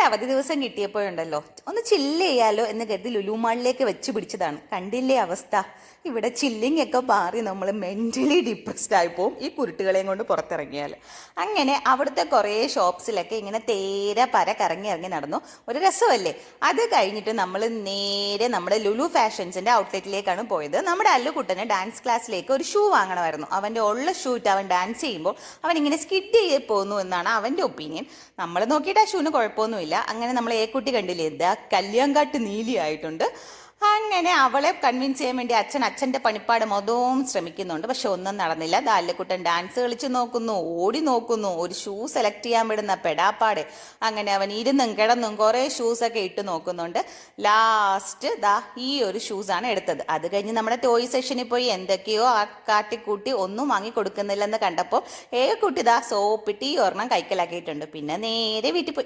അവധി ദിവസം കിട്ടിയപ്പോഴുണ്ടല്ലോ ഒന്ന് ചില്ല് ചെയ്യാലോ എന്ന് കരുതി ലുലു മാളിലേക്ക് വെച്ച് പിടിച്ചതാണ്. കണ്ടില്ലേ അവസ്ഥ. ഇവിടെ ചില്ലിങ് ഒക്കെ മാറി നമ്മൾ മെൻ്റലി ഡിപ്രസ്ഡ് ആയി പോവും ഈ കുരുട്ടുകളെയും കൊണ്ട് പുറത്തിറങ്ങിയാൽ. അങ്ങനെ അവിടുത്തെ കുറേ ഷോപ്സിലൊക്കെ ഇങ്ങനെ തേരെ പര കറങ്ങി ഇറങ്ങി നടന്നു. ഒരു രസമല്ലേ. അത് കഴിഞ്ഞിട്ട് നമ്മൾ നേരെ നമ്മുടെ ലുലു ഫാഷൻസിൻ്റെ ഔട്ട്ലെറ്റിലേക്കാണ് പോയത്. നമ്മുടെ അല്ലുകുട്ടന് ഡാൻസ് ക്ലാസ്സിലേക്ക് ഒരു ഷൂ വാങ്ങണമായിരുന്നു. അവൻ്റെ ഉള്ള ഷൂ ഇട്ട് അവൻ ഡാൻസ് ചെയ്യുമ്പോൾ അവൻ ഇങ്ങനെ സ്കിഡ് ചെയ്ത് പോകുന്നു എന്നാണ് അവൻ്റെ ഒപ്പീനിയൻ. നമ്മൾ നോക്കിയിട്ട് ആ ഷൂവിന് കുഴപ്പമൊന്നുമില്ല. അങ്ങനെ നമ്മൾ ഏക്കുട്ടി കണ്ടില്ലേ, എന്താ കല്യാങ്കാട്ട് നീലിയായിട്ടുണ്ട്. അങ്ങനെ അവളെ കൺവിൻസ് ചെയ്യാൻ വേണ്ടി അച്ഛൻ്റെ പണിപ്പാട് മൊത്തവും ശ്രമിക്കുന്നുണ്ട്. പക്ഷെ ഒന്നും നടന്നില്ല. ദാല്യക്കുട്ടൻ ഡാൻസ് കളിച്ച് നോക്കുന്നു, ഓടി നോക്കുന്നു, ഒരു ഷൂ സെലക്ട് ചെയ്യാൻ വിടുന്ന പെടാപ്പാട്. അങ്ങനെ അവൻ ഇരുന്നും കിടന്നും കുറേ ഷൂസൊക്കെ ഇട്ട് നോക്കുന്നുണ്ട്. ലാസ്റ്റ് ഈ ഒരു ഷൂസാണ് എടുത്തത്. അത് കഴിഞ്ഞ് നമ്മുടെ ടോയ് സെക്ഷനിൽ പോയി എന്തൊക്കെയോ കാട്ടിക്കൂട്ടി ഒന്നും വാങ്ങി കൊടുക്കുന്നില്ലെന്ന് കണ്ടപ്പോൾ കുട്ടി സോപ്പിട്ട് ഈ ഒരെണ്ണം കൈക്കലാക്കിയിട്ടുണ്ട്. പിന്നെ നേരെ വീട്ടിൽ പോയി.